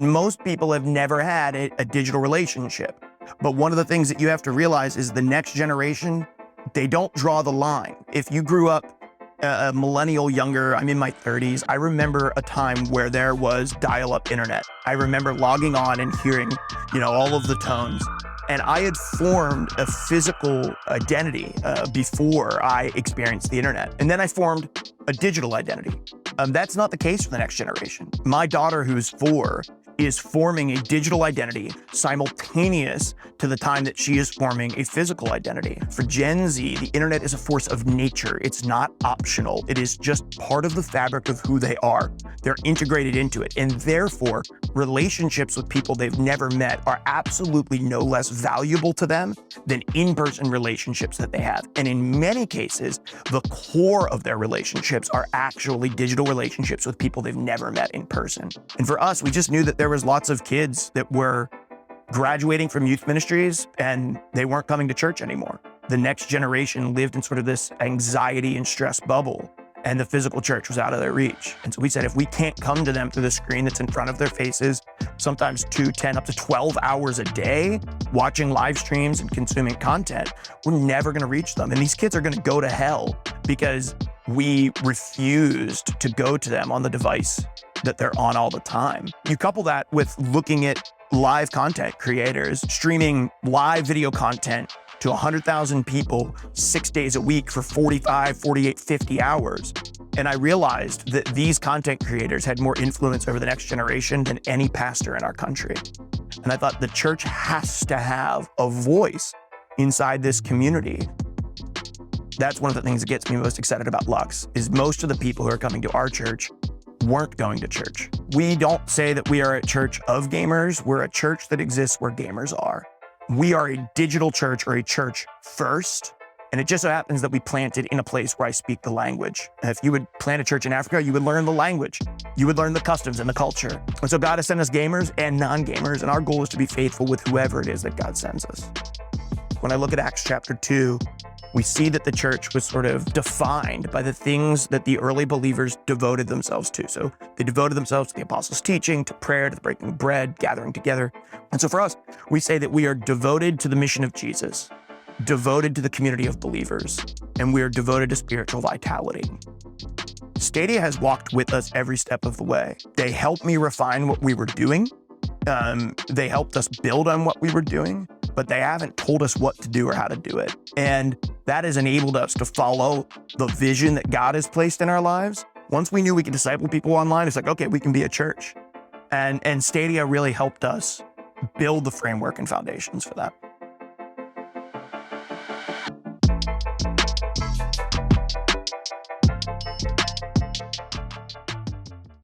Most people have never had a digital relationship. But one of the things that you have to realize is the next generation, they don't draw the line. If you grew up a millennial younger, I'm in my 30s, I remember a time where there was dial-up internet. I remember logging on and hearing, all of the tones. And I had formed a physical identity before I experienced the internet. And then I formed a digital identity. That's not the case for the next generation. My daughter, who's 4, is forming a digital identity simultaneous to the time that she is forming a physical identity. For Gen Z, the internet is a force of nature. It's not optional. It is just part of the fabric of who they are. They're integrated into it. And therefore, relationships with people they've never met are absolutely no less valuable to them than in-person relationships that they have. And in many cases, the core of their relationships are actually digital relationships with people they've never met in person. And for us, we just knew that there was lots of kids that were graduating from youth ministries and they weren't coming to church anymore. The next generation lived in sort of this anxiety and stress bubble, and the physical church was out of their reach. And so we said, if we can't come to them through the screen that's in front of their faces, sometimes 2, 10, up to 12 hours a day, watching live streams and consuming content, we're never gonna reach them. And these kids are gonna go to hell because we refused to go to them on the device that they're on all the time. You couple that with looking at live content creators streaming live video content to 100,000 people 6 days a week for 45, 48, 50 hours. And I realized that these content creators had more influence over the next generation than any pastor in our country. And I thought the church has to have a voice inside this community. That's one of the things that gets me most excited about Lutz, is most of the people who are coming to our church weren't going to church. We don't say that we are a church of gamers. We're a church that exists where gamers are. We are a digital church, or a church first. And it just so happens that we planted in a place where I speak the language. And if you would plant a church in Africa, you would learn the language. You would learn the customs and the culture. And so God has sent us gamers and non-gamers, and our goal is to be faithful with whoever it is that God sends us. When I look at Acts chapter 2, we see that the church was sort of defined by the things that the early believers devoted themselves to. So they devoted themselves to the apostles' teaching, to prayer, to the breaking of bread, gathering together. And so for us, we say that we are devoted to the mission of Jesus, devoted to the community of believers, and we are devoted to spiritual vitality. Stadia has walked with us every step of the way. They helped me refine what we were doing. They helped us build on what we were doing, but they haven't told us what to do or how to do it. And that has enabled us to follow the vision that God has placed in our lives. Once we knew we could disciple people online, it's like, okay, we can be a church. And Stadia really helped us build the framework and foundations for that.